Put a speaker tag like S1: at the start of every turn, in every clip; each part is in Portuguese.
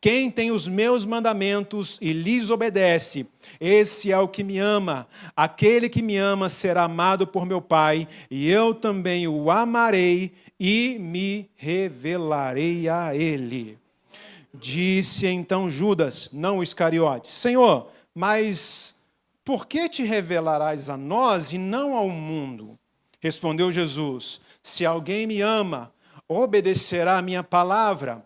S1: Quem tem os meus mandamentos e lhes obedece, esse é o que me ama. Aquele que me ama será amado por meu Pai, e eu também o amarei e me revelarei a ele. Disse então Judas, não Iscariotes: Senhor, mas por que te revelarás a nós e não ao mundo? Respondeu Jesus: se alguém me ama, obedecerá a minha palavra.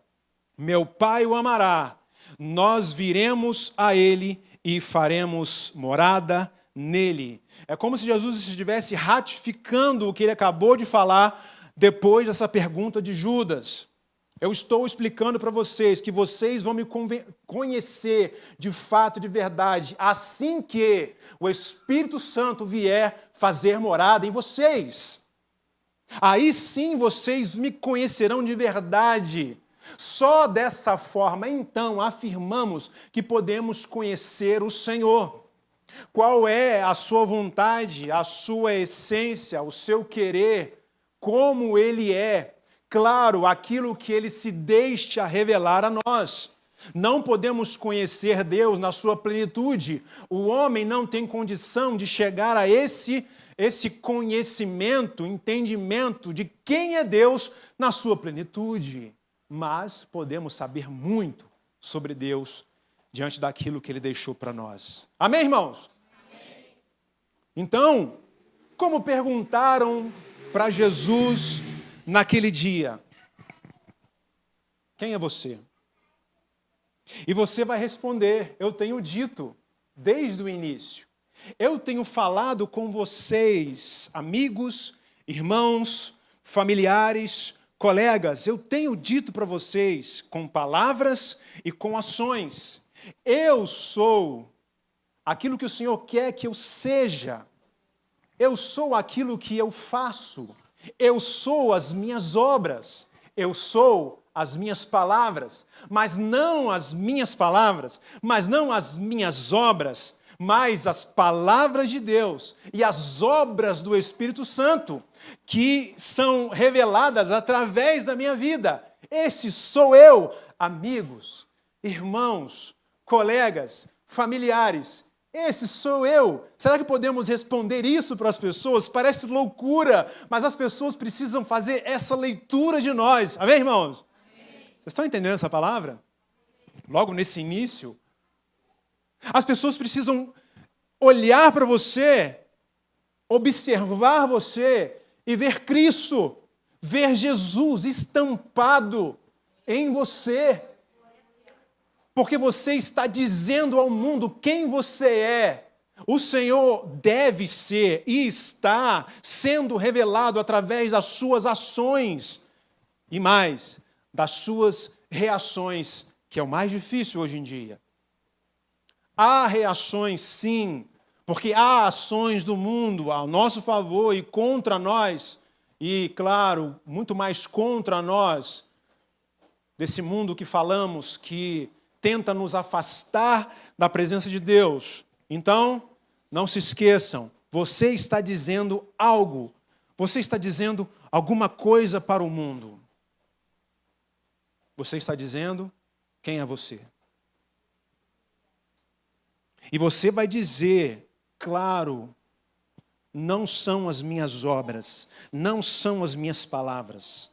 S1: Meu Pai o amará. Nós viremos a ele e faremos morada nele. É como se Jesus estivesse ratificando o que ele acabou de falar depois dessa pergunta de Judas. Eu estou explicando para vocês que vocês vão me conhecer de fato, de verdade, assim que o Espírito Santo vier fazer morada em vocês. Aí sim vocês me conhecerão de verdade. Só dessa forma, então, afirmamos que podemos conhecer o Senhor. Qual é a sua vontade, a sua essência, o seu querer, como Ele é. Claro, aquilo que Ele se deixa revelar a nós. Não podemos conhecer Deus na sua plenitude. O homem não tem condição de chegar a esse conhecimento, entendimento de quem é Deus na sua plenitude. Mas podemos saber muito sobre Deus diante daquilo que Ele deixou para nós. Amém, irmãos? Amém. Então, como perguntaram para Jesus naquele dia: quem é você? E você vai responder: eu tenho dito desde o início. Eu tenho falado com vocês, amigos, irmãos, familiares, colegas, eu tenho dito para vocês com palavras e com ações. Eu sou aquilo que o Senhor quer que eu seja. Eu sou aquilo que eu faço. Eu sou as minhas obras. Eu sou as minhas palavras. Mas não as minhas palavras, mas não as minhas obras, mas as palavras de Deus e as obras do Espírito Santo, que são reveladas através da minha vida. Esse sou eu, amigos, irmãos, colegas, familiares. Esse sou eu. Será que podemos responder isso para as pessoas? Parece loucura, mas as pessoas precisam fazer essa leitura de nós. Amém, irmãos? Amém. Vocês estão entendendo essa palavra? Logo nesse início, as pessoas precisam olhar para você, observar você e ver Cristo, ver Jesus estampado em você. Porque você está dizendo ao mundo quem você é. O Senhor deve ser e está sendo revelado através das suas ações e mais, das suas reações, que é o mais difícil hoje em dia. Há reações, sim, porque há ações do mundo ao nosso favor e contra nós, e, claro, muito mais contra nós, desse mundo que falamos, que tenta nos afastar da presença de Deus. Então, não se esqueçam, você está dizendo algo, você está dizendo alguma coisa para o mundo. Você está dizendo quem é você. E você vai dizer, claro, não são as minhas obras, não são as minhas palavras.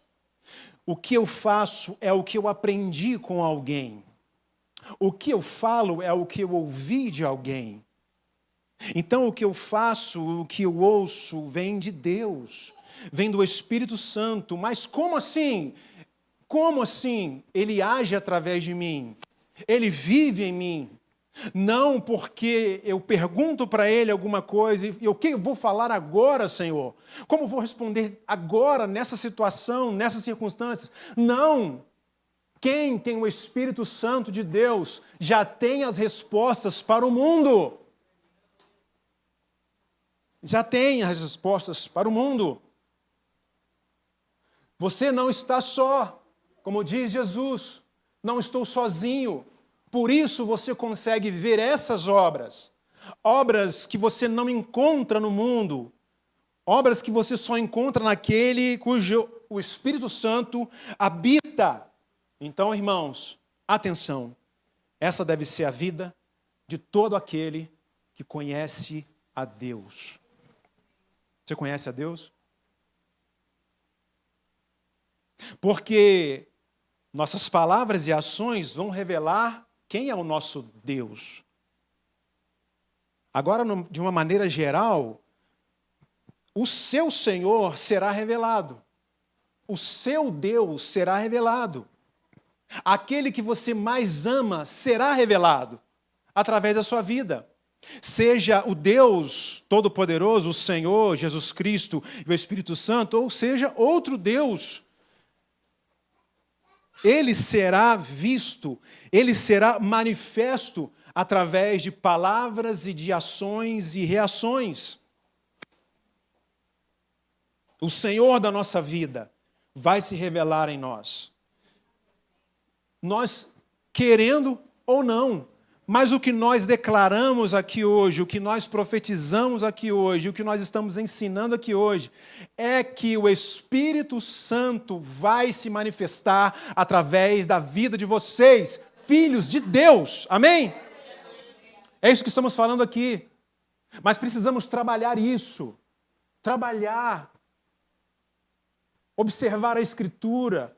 S1: O que eu faço é o que eu aprendi com alguém. O que eu falo é o que eu ouvi de alguém. Então, o que eu faço, o que eu ouço, vem de Deus, vem do Espírito Santo. Mas como assim? Como assim? Ele age através de mim. Ele vive em mim. Não porque eu pergunto para Ele alguma coisa e o que eu vou falar agora, Senhor? Como vou responder agora, nessa situação, nessas circunstâncias? Não! Quem tem o Espírito Santo de Deus já tem as respostas para o mundo. Já tem as respostas para o mundo. Você não está só, como diz Jesus, não estou sozinho. Por isso você consegue ver essas obras. Obras que você não encontra no mundo. Obras que você só encontra naquele cujo o Espírito Santo habita. Então, irmãos, Atenção, essa deve ser a vida de todo aquele que conhece a Deus. Você conhece a Deus? Porque nossas palavras e ações vão revelar quem é o nosso Deus. Agora, de uma maneira geral, o seu Senhor será revelado. O seu Deus será revelado. Aquele que você mais ama será revelado através da sua vida. Seja o Deus Todo-Poderoso, o Senhor, Jesus Cristo e o Espírito Santo, ou seja, outro Deus. Ele será visto, ele será manifesto através de palavras e de ações e reações. O Senhor da nossa vida vai se revelar em nós. Nós querendo ou não, mas o que nós declaramos aqui hoje, o que nós profetizamos aqui hoje, o que nós estamos ensinando aqui hoje, é que o Espírito Santo vai se manifestar através da vida de vocês, filhos de Deus. Amém? É isso que estamos falando aqui. Mas precisamos trabalhar isso. Trabalhar. Observar a Escritura.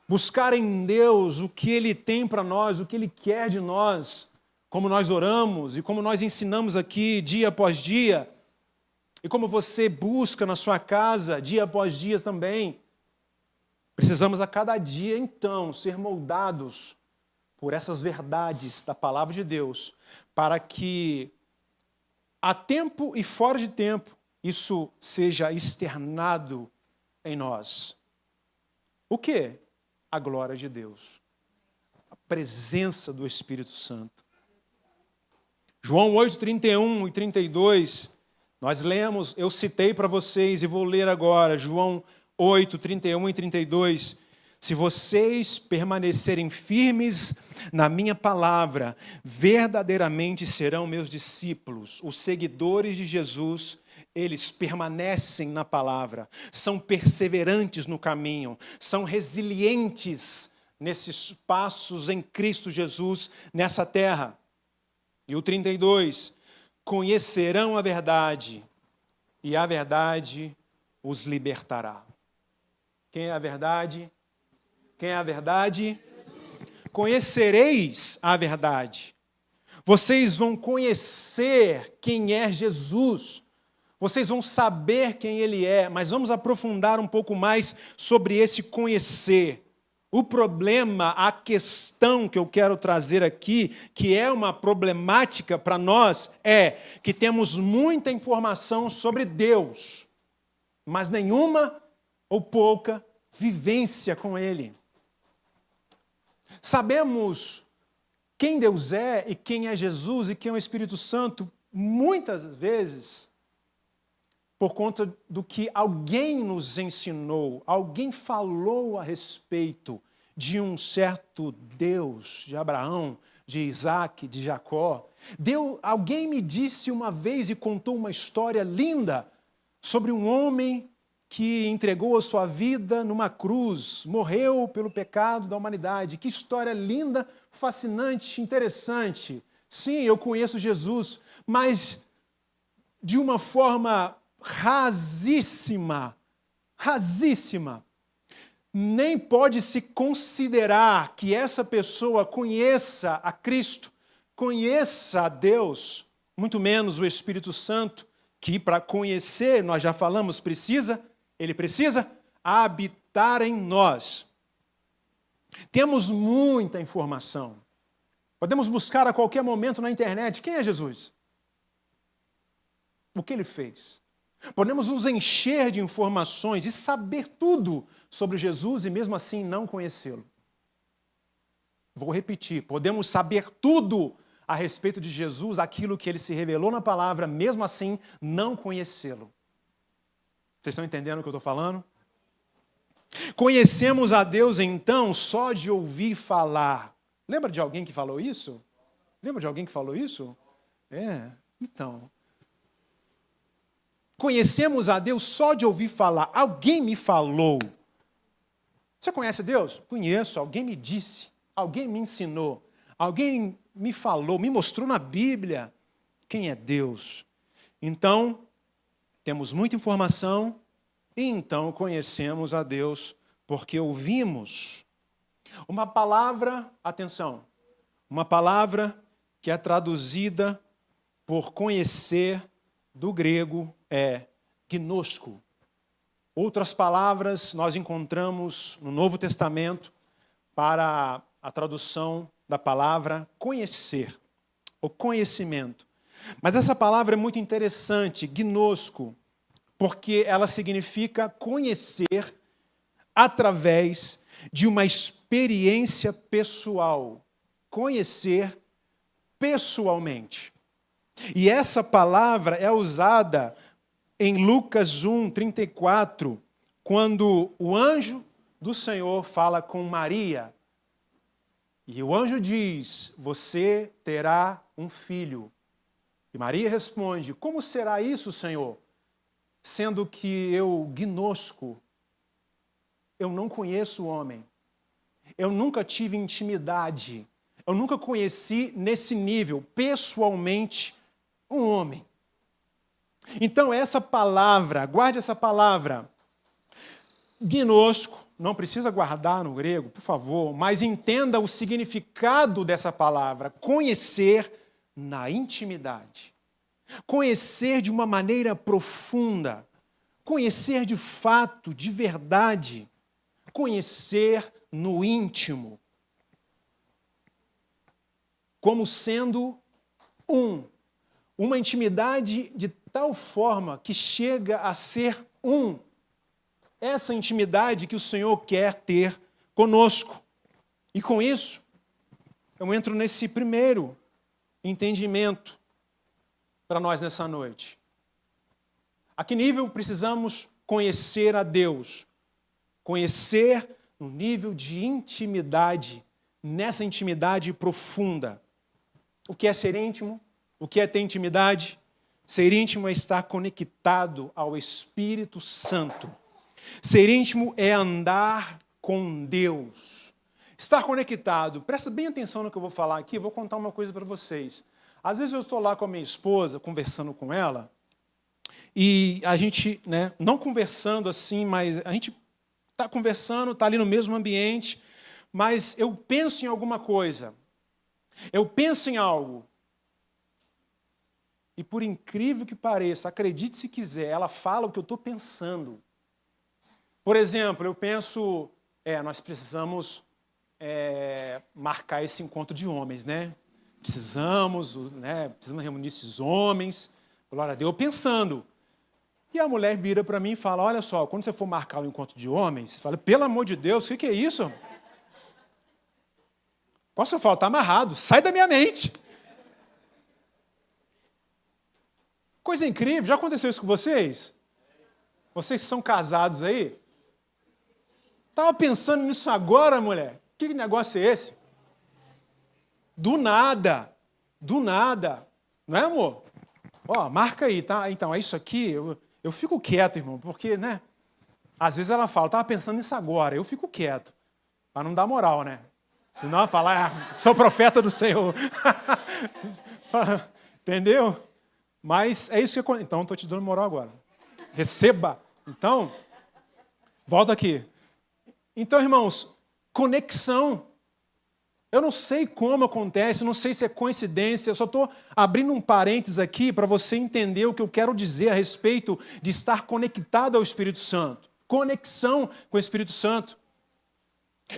S1: Buscar em Deus o que Ele tem para nós, o que Ele quer de nós, como nós oramos e como nós ensinamos aqui dia após dia, e como você busca na sua casa dia após dia também. Precisamos a cada dia, então, ser moldados por essas verdades da palavra de Deus, para que, a tempo e fora de tempo, isso seja externado em nós. O quê? A glória de Deus, a presença do Espírito Santo. João 8, 31 e 32, nós lemos, eu citei para vocês e vou ler agora, João 8, 31 e 32. Se vocês permanecerem firmes na minha palavra, verdadeiramente serão meus discípulos, os seguidores de Jesus. Eles permanecem na palavra, são perseverantes no caminho, são resilientes nesses passos em Cristo Jesus nessa terra. E o 32, conhecerão a verdade, e a verdade os libertará. Quem é a verdade? Quem é a verdade? Conhecereis a verdade. Vocês vão conhecer quem é Jesus. Vocês vão saber quem Ele é, mas vamos aprofundar um pouco mais sobre esse conhecer. O problema, a questão que eu quero trazer aqui, que é uma problemática para nós, é que temos muita informação sobre Deus, mas nenhuma ou pouca vivência com Ele. Sabemos quem Deus é e quem é Jesus e quem é o Espírito Santo, muitas vezes, por conta do que alguém nos ensinou, alguém falou a respeito de um certo Deus, de Abraão, de Isaac, de Jacó. Alguém me disse uma vez e contou uma história linda sobre um homem que entregou a sua vida numa cruz, morreu pelo pecado da humanidade. Que história linda, fascinante, interessante. Sim, eu conheço Jesus, mas de uma forma rasíssima. Nem pode se considerar que essa pessoa conheça a Cristo, conheça a Deus, muito menos o Espírito Santo, que para conhecer, nós já falamos, ele precisa habitar em nós. Temos muita informação. Podemos buscar a qualquer momento na internet. Quem é Jesus? O que Ele fez? Podemos nos encher de informações e saber tudo sobre Jesus e mesmo assim não conhecê-lo. Vou repetir, podemos saber tudo a respeito de Jesus, aquilo que Ele se revelou na palavra, mesmo assim não conhecê-lo. Vocês estão entendendo o que eu estou falando? Conhecemos a Deus então só de ouvir falar. Lembra de alguém que falou isso? Então... Conhecemos a Deus só de ouvir falar. Alguém me falou. Você conhece Deus? Conheço, alguém me disse. Alguém me ensinou, alguém me falou, me mostrou na Bíblia quem é Deus. Então, temos muita informação e então conhecemos a Deus porque ouvimos uma palavra, atenção, uma palavra que é traduzida por conhecer do grego é gnosko. Outras palavras nós encontramos no Novo Testamento para a tradução da palavra conhecer, ou conhecimento. Mas essa palavra é muito interessante, gnosko, porque ela significa conhecer através de uma experiência pessoal. Conhecer pessoalmente. E essa palavra é usada em Lucas 1:34, quando o anjo do Senhor fala com Maria. E o anjo diz: você terá um filho. E Maria responde: como será isso, Senhor? Sendo que eu gnosco, eu não conheço o homem. Eu nunca tive intimidade. Eu nunca conheci nesse nível, pessoalmente, um homem. Então essa palavra, guarde essa palavra, gnosco, não precisa guardar no grego, por favor, mas entenda o significado dessa palavra, conhecer na intimidade. Conhecer de uma maneira profunda, conhecer de fato, de verdade, conhecer no íntimo, como sendo uma intimidade de tal forma que chega a ser um. Essa intimidade que o Senhor quer ter conosco. E com isso, eu entro nesse primeiro entendimento para nós nessa noite. A que nível precisamos conhecer a Deus? Conhecer no nível de intimidade, nessa intimidade profunda. O que é ser íntimo? O que é ter intimidade? Ser íntimo é estar conectado ao Espírito Santo. Ser íntimo é andar com Deus. Estar conectado. Presta bem atenção no que eu vou falar aqui. Eu vou contar uma coisa para vocês. Às vezes eu estou lá com a minha esposa, conversando com ela, e a gente, não conversando assim, mas a gente está conversando, está ali no mesmo ambiente, mas eu penso em alguma coisa. Eu penso em algo. E por incrível que pareça, acredite se quiser, ela fala o que eu estou pensando. Por exemplo, eu penso, nós precisamos marcar esse encontro de homens, né? Precisamos reunir esses homens, glória a Deus, pensando. E a mulher vira para mim e fala, olha só, quando você for marcar o encontro de homens, fala, pelo amor de Deus, o que é isso? Posso falar, está amarrado, sai da minha mente. Coisa incrível, já aconteceu isso com vocês? Vocês que são casados aí? Estava pensando nisso agora, mulher. Que negócio é esse? Do nada. Não é, amor? Ó, marca aí, tá? Então, é isso aqui. Eu fico quieto, irmão, porque, às vezes ela fala, estava pensando nisso agora. Eu fico quieto, para não dar moral, né? Senão ela fala, sou profeta do Senhor. Entendeu? Mas é isso que acontece. Então, estou te dando moral agora. Receba. Então, volta aqui. Então, irmãos, conexão. Eu não sei como acontece, não sei se é coincidência, eu só estou abrindo um parênteses aqui para você entender o que eu quero dizer a respeito de estar conectado ao Espírito Santo. Conexão com o Espírito Santo.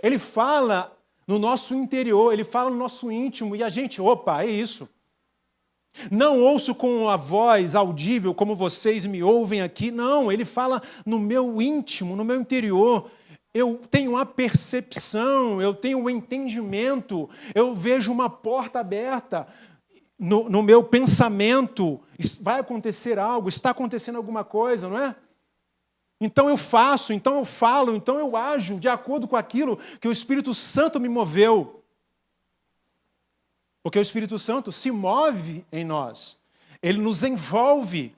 S1: Ele fala no nosso interior, ele fala no nosso íntimo, e a gente, opa, é isso. Não ouço com a voz audível como vocês me ouvem aqui, não, ele fala no meu íntimo, no meu interior. Eu tenho a percepção, eu tenho o entendimento, eu vejo uma porta aberta no meu pensamento, vai acontecer algo, está acontecendo alguma coisa, não é? Então eu faço, então eu falo, então eu ajo de acordo com aquilo que o Espírito Santo me moveu. Porque o Espírito Santo se move em nós, ele nos envolve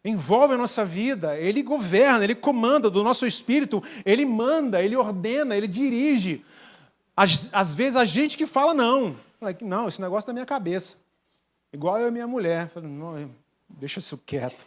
S1: a nossa vida, ele governa, ele comanda do nosso espírito, ele manda, ele ordena, ele dirige. Às vezes a gente que fala não. Não, esse negócio é da minha cabeça. Igual eu e minha mulher. Não, deixa isso quieto.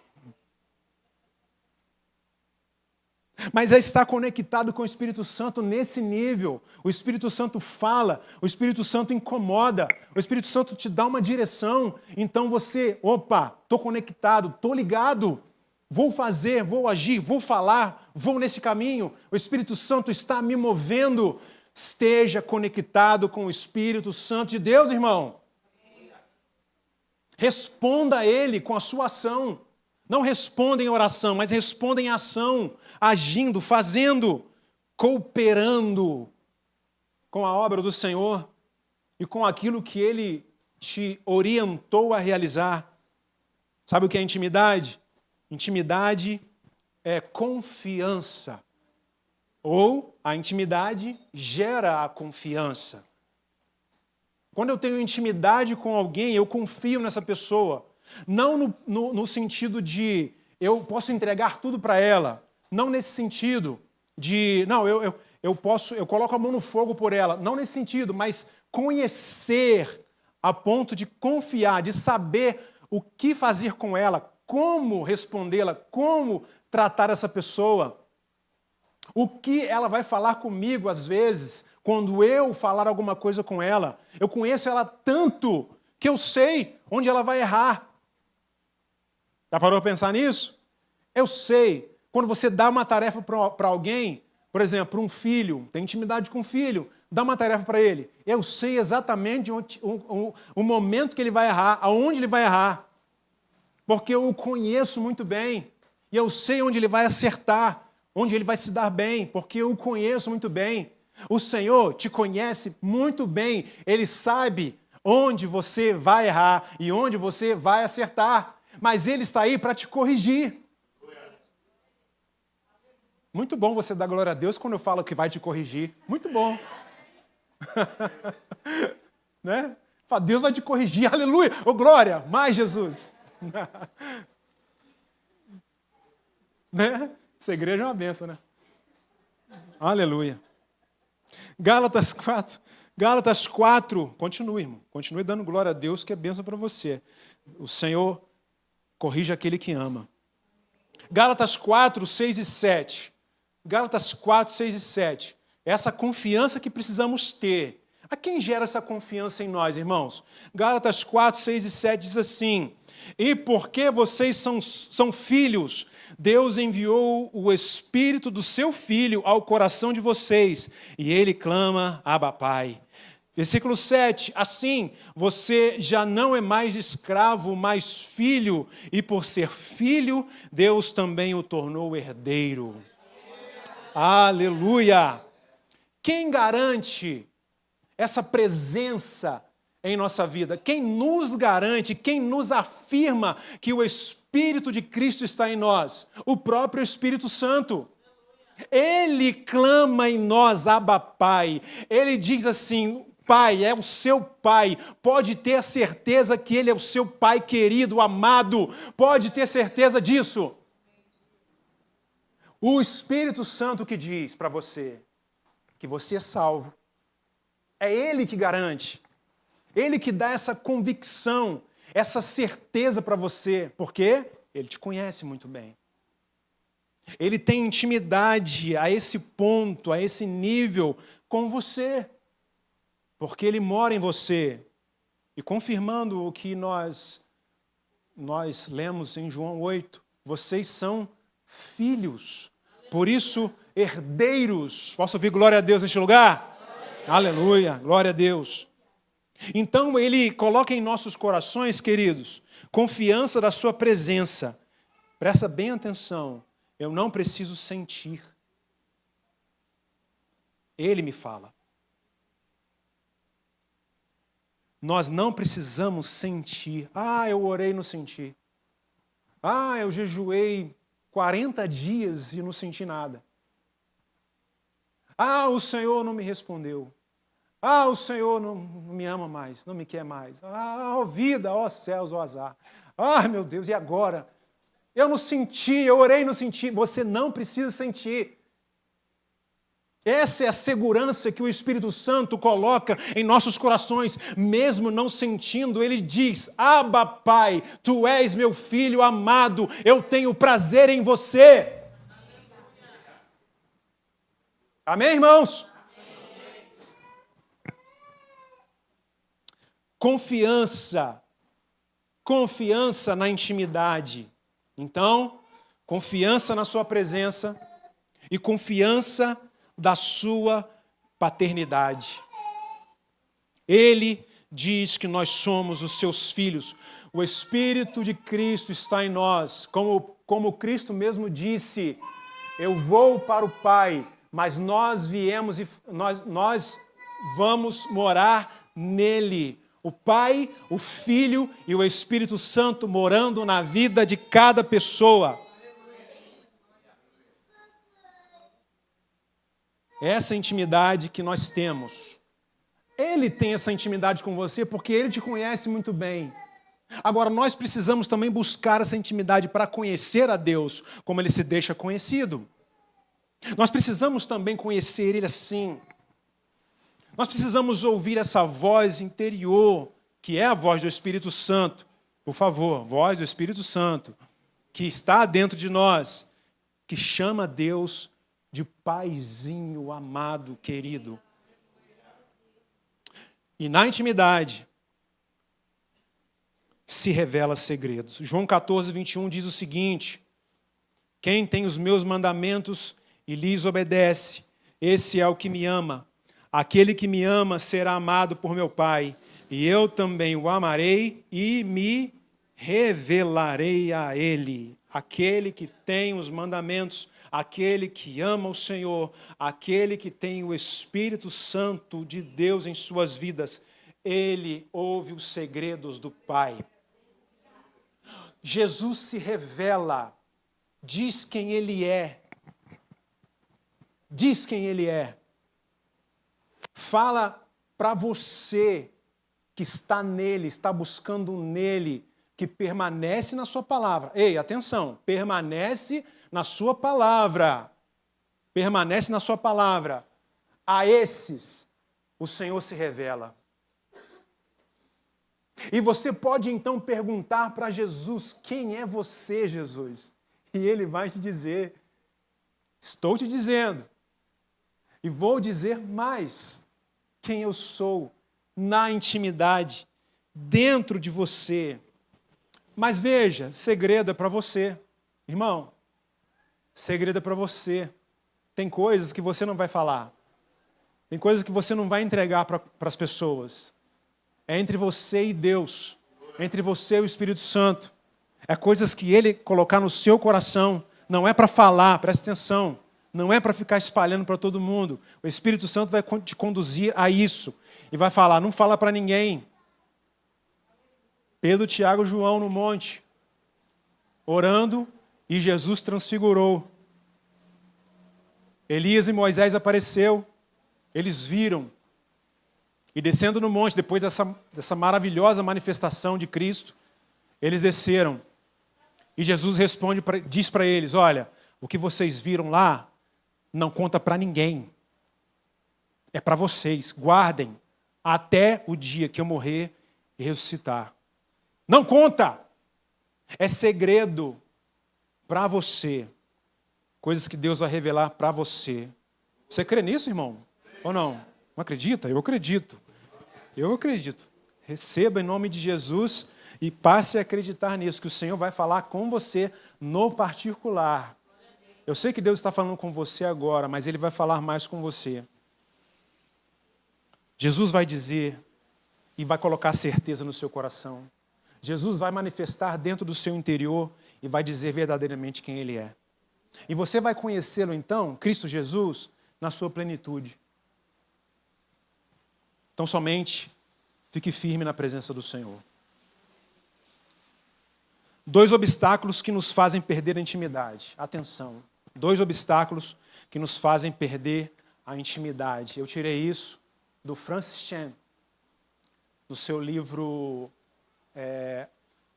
S1: Mas é estar conectado com o Espírito Santo nesse nível. O Espírito Santo fala, o Espírito Santo incomoda, o Espírito Santo te dá uma direção. Então você, estou conectado, estou ligado, vou fazer, vou agir, vou falar, vou nesse caminho. O Espírito Santo está me movendo. Esteja conectado com o Espírito Santo de Deus, irmão. Responda a Ele com a sua ação. Não responda em oração, mas responda em ação, agindo, fazendo, cooperando com a obra do Senhor e com aquilo que Ele te orientou a realizar. Sabe o que é intimidade? Intimidade é confiança. Ou a intimidade gera a confiança. Quando eu tenho intimidade com alguém, eu confio nessa pessoa. Não no sentido de eu posso entregar tudo para ela. Não nesse sentido de, não, eu coloco a mão no fogo por ela. Não nesse sentido, mas conhecer a ponto de confiar, de saber o que fazer com ela, como respondê-la, como tratar essa pessoa. O que ela vai falar comigo, às vezes, quando eu falar alguma coisa com ela. Eu conheço ela tanto que eu sei onde ela vai errar. Já parou para pensar nisso? Eu sei. Quando você dá uma tarefa para alguém, por exemplo, um filho, tem intimidade com o filho, dá uma tarefa para ele. Eu sei exatamente o momento que ele vai errar, aonde ele vai errar. Porque eu o conheço muito bem. E eu sei onde ele vai acertar, onde ele vai se dar bem, porque eu o conheço muito bem. O Senhor te conhece muito bem. Ele sabe onde você vai errar e onde você vai acertar. Mas Ele está aí para te corrigir. Muito bom você dar glória a Deus quando eu falo que vai te corrigir. Muito bom. Né? Deus vai te corrigir. Aleluia. Ô, glória. Mais Jesus. Né? Essa igreja é uma benção, né? Aleluia. Gálatas 4. Continue, irmão. Continue dando glória a Deus, que é benção para você. O Senhor corrige aquele que ama. Gálatas 4, 6 e 7. Gálatas 4, 6 e 7. Essa confiança que precisamos ter. A quem gera essa confiança em nós, irmãos? Gálatas 4, 6 e 7 diz assim: e porque vocês são filhos, Deus enviou o Espírito do seu Filho ao coração de vocês, e Ele clama, Abba, Pai. Versículo 7, assim, você já não é mais escravo, mas filho, e por ser filho, Deus também o tornou herdeiro. Aleluia! Quem garante essa presença em nossa vida? Quem nos garante, quem nos afirma que o Espírito de Cristo está em nós? O próprio Espírito Santo. Ele clama em nós, Abba, Pai. Ele diz assim: Pai, é o seu Pai. Pode ter certeza que Ele é o seu Pai querido, amado. Pode ter certeza disso. O Espírito Santo que diz para você que você é salvo. É Ele que garante. Ele que dá essa convicção, essa certeza para você. Por quê? Ele te conhece muito bem. Ele tem intimidade a esse ponto, a esse nível com você. Porque Ele mora em você. E confirmando o que nós lemos em João 8, vocês são filhos. Por isso, herdeiros. Posso ouvir glória a Deus neste lugar? Aleluia, glória a Deus. Então, Ele coloca em nossos corações, queridos, confiança da sua presença. Presta bem atenção, eu não preciso sentir. Ele me fala. Nós não precisamos sentir. Eu orei e não senti. Eu jejuei 40 dias e não senti nada. O Senhor não me respondeu. O Senhor não me ama mais, não me quer mais. Vida, céus, azar. Meu Deus, e agora? Eu não senti, eu orei e não senti. Você não precisa sentir. Essa é a segurança que o Espírito Santo coloca em nossos corações, mesmo não sentindo. Ele diz: Abba, Pai, Tu és meu filho amado, eu tenho prazer em você. Amém, irmãos? Confiança na intimidade. Então, confiança na sua presença e confiança da sua paternidade. Ele diz que nós somos os seus filhos. O Espírito de Cristo está em nós. Como Cristo mesmo disse, eu vou para o Pai, mas nós viemos e nós vamos morar nele. O Pai, o Filho e o Espírito Santo morando na vida de cada pessoa. Essa intimidade que nós temos. Ele tem essa intimidade com você porque ele te conhece muito bem. Agora, nós precisamos também buscar essa intimidade para conhecer a Deus, como ele se deixa conhecido. Nós precisamos também conhecer ele assim. Nós precisamos ouvir essa voz interior, que é a voz do Espírito Santo. Por favor, voz do Espírito Santo, que está dentro de nós, que chama Deus de Paizinho amado, querido. E na intimidade se revela segredos. João 14, 21 diz o seguinte: quem tem os meus mandamentos e lhes obedece, esse é o que me ama. Aquele que me ama será amado por meu Pai, e eu também o amarei e me revelarei a ele. Aquele que tem os mandamentos, aquele que ama o Senhor, aquele que tem o Espírito Santo de Deus em suas vidas, ele ouve os segredos do Pai. Jesus se revela, diz quem ele é. Diz quem ele é. Fala para você que está nele, está buscando nele, que permanece na sua palavra. Ei, atenção, permanece na sua palavra. Permanece na sua palavra. A esses o Senhor se revela. E você pode então perguntar para Jesus: quem é você, Jesus? E ele vai te dizer: estou te dizendo. E vou dizer mais: quem eu sou na intimidade, dentro de você. Mas veja, segredo é para você. Irmão, segredo é para você. Tem coisas que você não vai falar. Tem coisas que você não vai entregar para as pessoas. É entre você e Deus. Entre você e o Espírito Santo. É coisas que Ele colocar no seu coração. Não é para falar, presta atenção. Não é para ficar espalhando para todo mundo. O Espírito Santo vai te conduzir a isso. E vai falar: não fala para ninguém. Pedro, Tiago e João no monte, orando, e Jesus transfigurou. Elias e Moisés apareceu. Eles viram. E descendo no monte, depois dessa maravilhosa manifestação de Cristo, eles desceram. E Jesus diz para eles: olha, o que vocês viram lá, não conta para ninguém. É para vocês. Guardem até o dia que eu morrer e ressuscitar. Não conta. É segredo para você. Coisas que Deus vai revelar para você. Você crê nisso, irmão? Ou não? Não acredita? Eu acredito. Eu acredito. Receba em nome de Jesus e passe a acreditar nisso, que o Senhor vai falar com você no particular. Eu sei que Deus está falando com você agora, mas Ele vai falar mais com você. Jesus vai dizer e vai colocar certeza no seu coração. Jesus vai manifestar dentro do seu interior e vai dizer verdadeiramente quem Ele é. E você vai conhecê-lo então, Cristo Jesus, na sua plenitude. Então somente fique firme na presença do Senhor. 2 obstáculos que nos fazem perder a intimidade. Atenção. 2 obstáculos que nos fazem perder a intimidade. Eu tirei isso do Francis Chan, do seu livro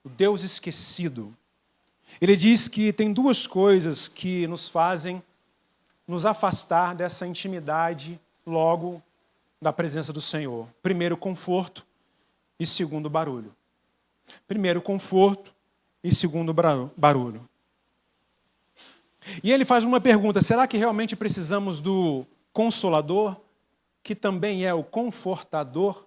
S1: O Deus Esquecido. Ele diz que tem 2 coisas que nos fazem nos afastar dessa intimidade logo da presença do Senhor. Primeiro, conforto e segundo, barulho. Primeiro, conforto e segundo, barulho. E ele faz uma pergunta: será que realmente precisamos do Consolador, que também é o Confortador?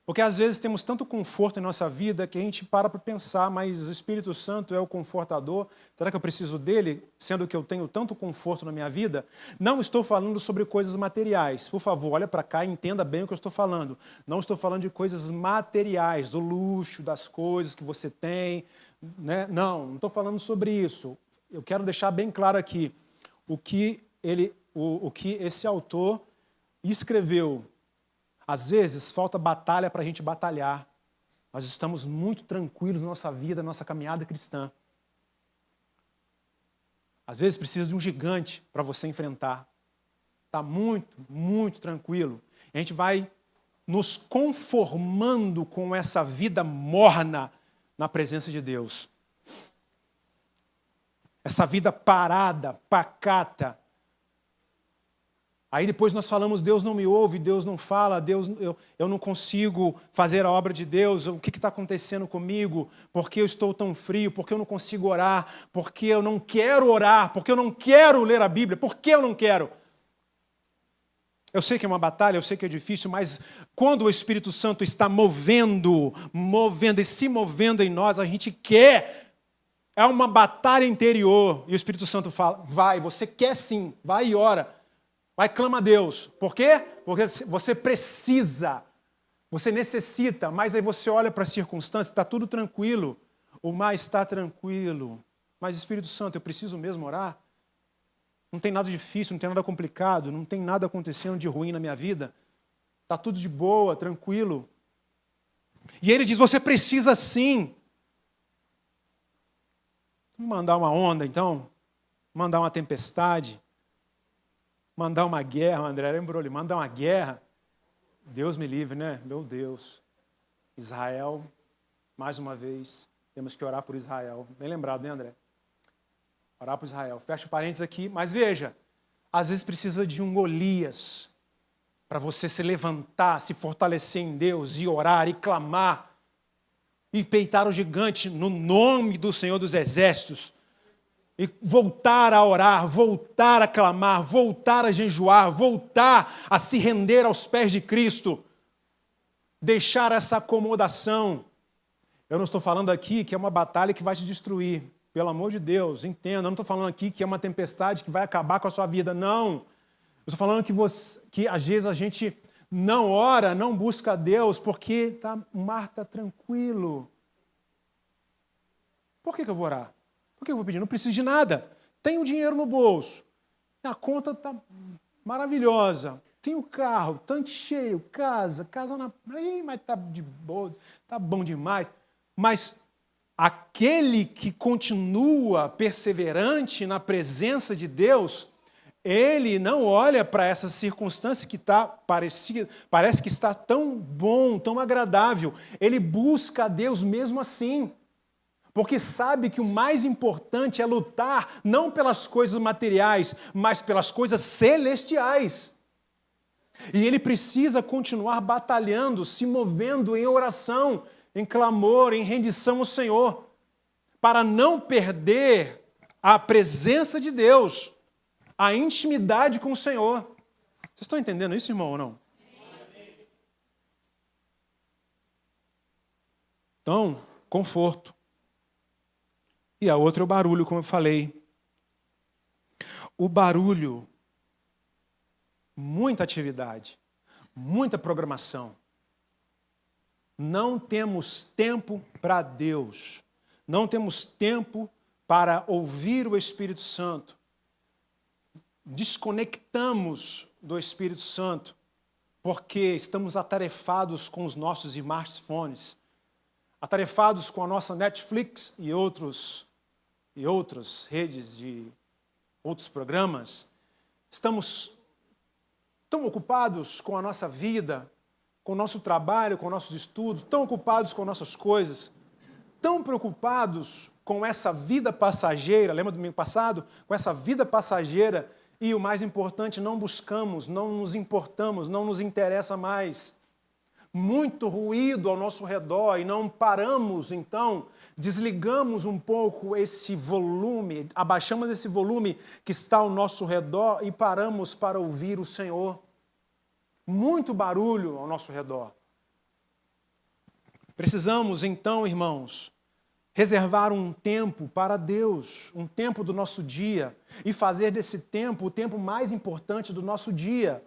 S1: Porque às vezes temos tanto conforto em nossa vida que a gente para pensar, mas o Espírito Santo é o Confortador. Será que eu preciso dele, sendo que eu tenho tanto conforto na minha vida? Não estou falando sobre coisas materiais. Por favor, olha para cá e entenda bem o que eu estou falando. Não estou falando de coisas materiais, do luxo, das coisas que você tem, né? Não estou falando sobre isso. Eu quero deixar bem claro aqui o que esse autor escreveu. Às vezes, falta batalha para a gente batalhar. Nós estamos muito tranquilos na nossa vida, na nossa caminhada cristã. Às vezes, precisa de um gigante para você enfrentar. Está muito, muito tranquilo. A gente vai nos conformando com essa vida morna na presença de Deus. Essa vida parada, pacata. Aí depois nós falamos, Deus não me ouve, Deus não fala, Deus, eu não consigo fazer a obra de Deus, o que está acontecendo comigo? Por que eu estou tão frio? Por que eu não consigo orar? Por que eu não quero orar? Por que eu não quero ler a Bíblia? Por que eu não quero? Eu sei que é uma batalha, eu sei que é difícil, mas quando o Espírito Santo está movendo e se movendo em nós, a gente quer. É uma batalha interior. E o Espírito Santo fala, vai, você quer sim, vai e ora. Vai, clama a Deus. Por quê? Porque você precisa, você necessita, mas aí você olha para as circunstâncias, está tudo tranquilo. O mar está tranquilo. Mas, Espírito Santo, eu preciso mesmo orar? Não tem nada difícil, não tem nada complicado, não tem nada acontecendo de ruim na minha vida. Está tudo de boa, tranquilo. E ele diz, você precisa sim. Vamos mandar uma onda, então? Mandar uma tempestade? Mandar uma guerra, o André lembrou ali, mandar uma guerra, Deus me livre, né? Meu Deus. Israel, mais uma vez, temos que orar por Israel. Bem lembrado, né, André? Orar por Israel. Fecha parênteses aqui, mas veja, às vezes precisa de um Golias para você se levantar, se fortalecer em Deus e orar e clamar e peitar o gigante no nome do Senhor dos Exércitos. E voltar a orar, voltar a clamar, voltar a jejuar, voltar a se render aos pés de Cristo. Deixar essa acomodação. Eu não estou falando aqui que é uma batalha que vai te destruir. Pelo amor de Deus, entenda. Eu não estou falando aqui que é uma tempestade que vai acabar com a sua vida. Não. Eu estou falando que às vezes a gente não ora, não busca a Deus, porque o mar está tranquilo. Por que eu vou orar? Por que eu vou pedir? Não preciso de nada. Tenho dinheiro no bolso. A conta está maravilhosa. Tenho carro, tanque cheio, casa na... mas está de boa, está bom demais. Mas aquele que continua perseverante na presença de Deus, ele não olha para essa circunstância que parece que está tão bom, tão agradável. Ele busca a Deus mesmo assim. Porque sabe que o mais importante é lutar não pelas coisas materiais, mas pelas coisas celestiais. E ele precisa continuar batalhando, se movendo em oração, em clamor, em rendição ao Senhor, para não perder a presença de Deus, a intimidade com o Senhor. Vocês estão entendendo isso, irmão, ou não? Então, conforto. E a outra é o barulho, como eu falei. O barulho, muita atividade, muita programação. Não temos tempo para Deus. Não temos tempo para ouvir o Espírito Santo. Desconectamos do Espírito Santo porque estamos atarefados com os nossos smartphones, atarefados com a nossa Netflix e outras redes de outros programas. Estamos tão ocupados com a nossa vida, com o nosso trabalho, com nossos estudos, tão ocupados com nossas coisas, tão preocupados com essa vida passageira, lembra do domingo passado? Com essa vida passageira, E o mais importante, não buscamos, não nos importamos, não nos interessa mais. Muito ruído ao nosso redor e não paramos, então, desligamos um pouco esse volume, abaixamos esse volume que está ao nosso redor e paramos para ouvir o Senhor. Muito barulho ao nosso redor. Precisamos, então, irmãos, reservar um tempo para Deus, um tempo do nosso dia, e fazer desse tempo o tempo mais importante do nosso dia,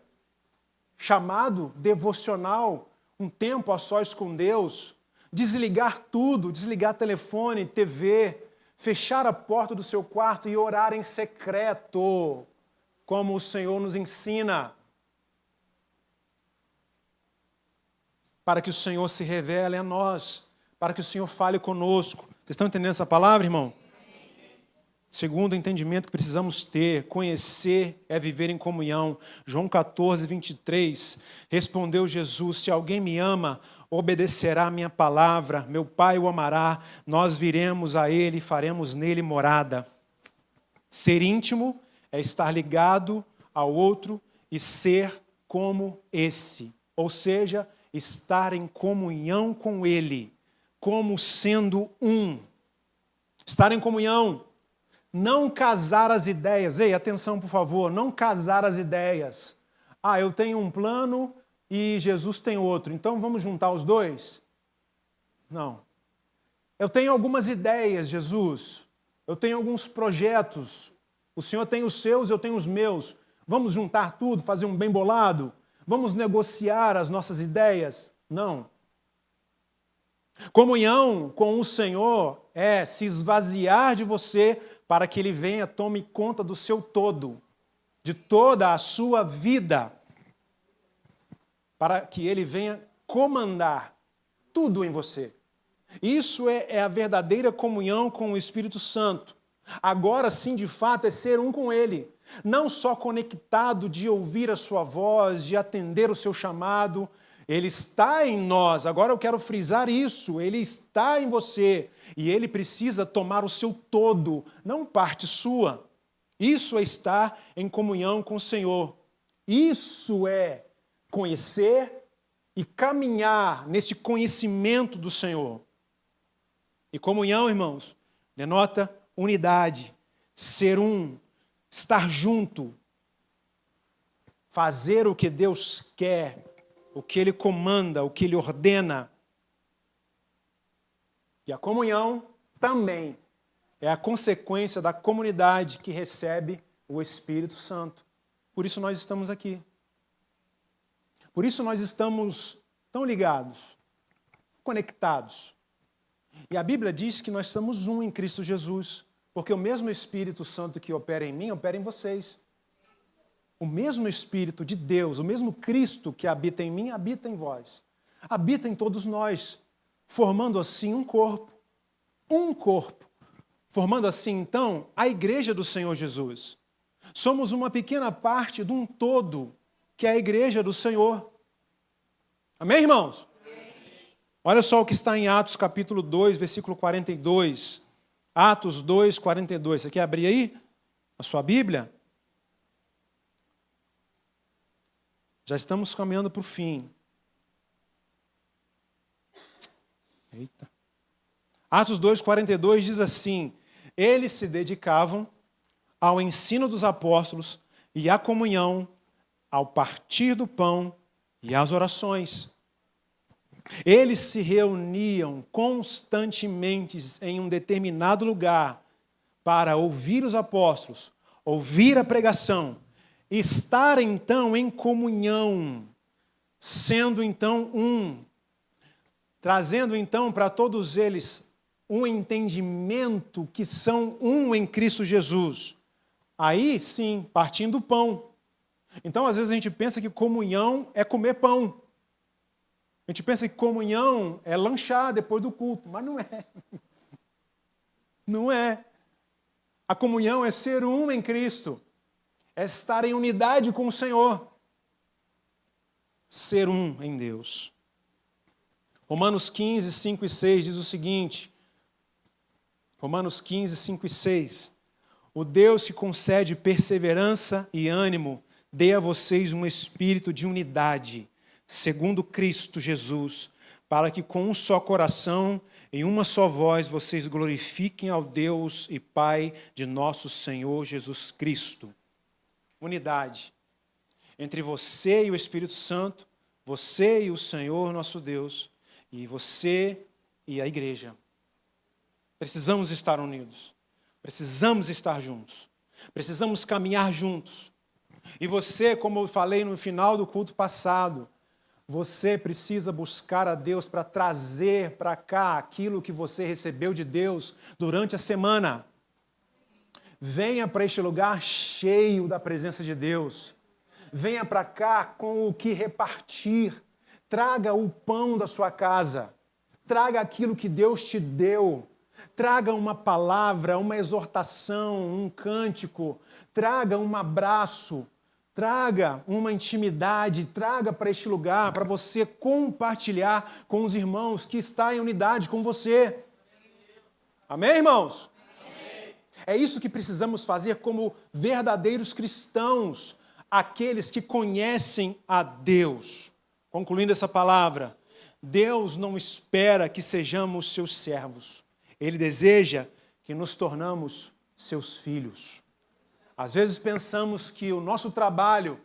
S1: chamado devocional, um tempo a sós com Deus, desligar tudo, desligar telefone, TV, fechar a porta do seu quarto e orar em secreto, como o Senhor nos ensina, para que o Senhor se revele a nós, para que o Senhor fale conosco. Vocês estão entendendo essa palavra, irmão? Segundo o entendimento que precisamos ter, conhecer é viver em comunhão. João 14, 23, respondeu Jesus, se alguém me ama, obedecerá a minha palavra, meu Pai o amará, nós viremos a ele e faremos nele morada. Ser íntimo é estar ligado ao outro e ser como esse, ou seja, estar em comunhão com ele, como sendo um. Estar em comunhão. Não casar as ideias. Ei, atenção, por favor. Não casar as ideias. Ah, eu tenho um plano e Jesus tem outro. Então vamos juntar os dois? Não. Eu tenho algumas ideias, Jesus. Eu tenho alguns projetos. O Senhor tem os seus, eu tenho os meus. Vamos juntar tudo, fazer um bem bolado? Vamos negociar as nossas ideias? Não. Comunhão com o Senhor é se esvaziar de você para que Ele venha, tome conta do seu todo, de toda a sua vida, para que Ele venha comandar tudo em você. Isso é a verdadeira comunhão com o Espírito Santo. Agora sim, de fato, é ser um com Ele. Não só conectado de ouvir a sua voz, de atender o seu chamado. Ele está em nós. Agora eu quero frisar isso. Ele está em você. E Ele precisa tomar o seu todo, não parte sua. Isso é estar em comunhão com o Senhor. Isso é conhecer e caminhar nesse conhecimento do Senhor. E comunhão, irmãos, denota unidade, ser um, estar junto, fazer o que Deus quer, o que Ele comanda, o que Ele ordena. E a comunhão também é a consequência da comunidade que recebe o Espírito Santo. Por isso nós estamos aqui. Por isso nós estamos tão ligados, conectados. E a Bíblia diz que nós somos um em Cristo Jesus, porque o mesmo Espírito Santo que opera em mim, opera em vocês. O mesmo Espírito de Deus, o mesmo Cristo que habita em mim, habita em vós. Habita em todos nós, formando assim um corpo. Um corpo. Formando assim, então, a igreja do Senhor Jesus. Somos uma pequena parte de um todo, que é a igreja do Senhor. Amém, irmãos? Amém. Olha só o que está em Atos capítulo 2, versículo 42. Atos 2, 42. Você quer abrir aí a sua Bíblia? Já estamos caminhando para o fim. Eita. Atos 2, 42 diz assim: eles se dedicavam ao ensino dos apóstolos e à comunhão, ao partir do pão e às orações. Eles se reuniam constantemente em um determinado lugar para ouvir os apóstolos, ouvir a pregação, estar então em comunhão, sendo então um, trazendo então para todos eles um entendimento que são um em Cristo Jesus. Aí sim, partindo do pão. Então, às vezes a gente pensa que comunhão é comer pão. A gente pensa que comunhão é lanchar depois do culto, mas não é. Não é. A comunhão é ser um em Cristo. É estar em unidade com o Senhor. Ser um em Deus. Romanos 15, 5 e 6 diz o seguinte. Romanos 15, 5 e 6. o Deus que concede perseverança e ânimo, dê a vocês um espírito de unidade, segundo Cristo Jesus, para que com um só coração, em uma só voz, vocês glorifiquem ao Deus e Pai de nosso Senhor Jesus Cristo. Unidade entre você e o Espírito Santo, você e o Senhor nosso Deus, e você e a igreja. Precisamos estar unidos, precisamos estar juntos, precisamos caminhar juntos. E você, como eu falei no final do culto passado, você precisa buscar a Deus para trazer para cá aquilo que você recebeu de Deus durante a semana. Venha para este lugar cheio da presença de Deus. Venha para cá com o que repartir. Traga o pão da sua casa. Traga aquilo que Deus te deu. Traga uma palavra, uma exortação, um cântico. Traga um abraço. Traga uma intimidade. Traga para este lugar para você compartilhar com os irmãos que estão em unidade com você. Amém, irmãos? É isso que precisamos fazer como verdadeiros cristãos, aqueles que conhecem a Deus. Concluindo essa palavra, Deus não espera que sejamos seus servos. Ele deseja que nos tornamos seus filhos. Às vezes pensamos que o nosso trabalho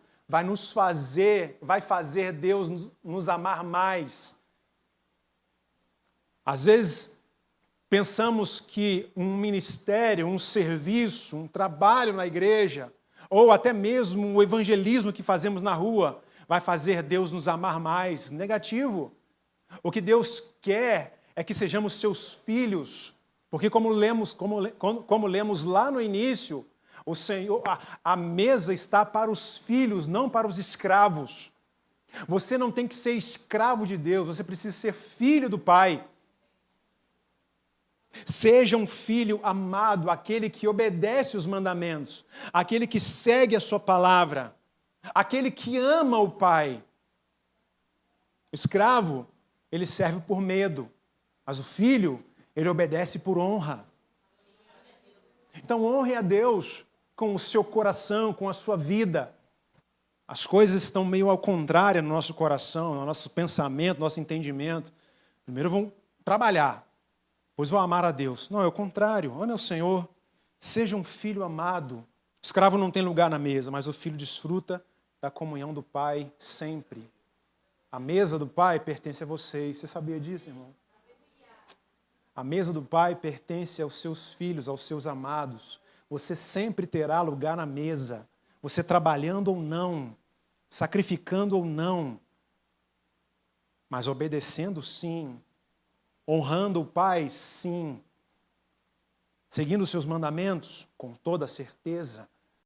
S1: vai fazer Deus nos amar mais. Às vezes pensamos que um ministério, um serviço, um trabalho na igreja, ou até mesmo o evangelismo que fazemos na rua, vai fazer Deus nos amar mais. Negativo. O que Deus quer é que sejamos seus filhos, porque como lemos lá no início, o Senhor, a mesa está para os filhos, não para os escravos. Você não tem que ser escravo de Deus, você precisa ser filho do Pai. Seja um filho amado, aquele que obedece os mandamentos, aquele que segue a sua palavra, aquele que ama o Pai. O escravo, ele serve por medo, mas o filho, ele obedece por honra. Então honre a Deus com o seu coração, com a sua vida. As coisas estão meio ao contrário no nosso coração, no nosso pensamento, no nosso entendimento. Primeiro vão trabalhar, pois vou amar a Deus. Não, é o contrário. Ame ao Senhor. Seja um filho amado. O escravo não tem lugar na mesa, mas o filho desfruta da comunhão do Pai sempre. A mesa do Pai pertence a vocês. Você sabia disso, irmão? A mesa do Pai pertence aos seus filhos, aos seus amados. Você sempre terá lugar na mesa. Você trabalhando ou não, sacrificando ou não, mas obedecendo sim. Honrando o Pai, sim. Seguindo os seus mandamentos, com toda certeza.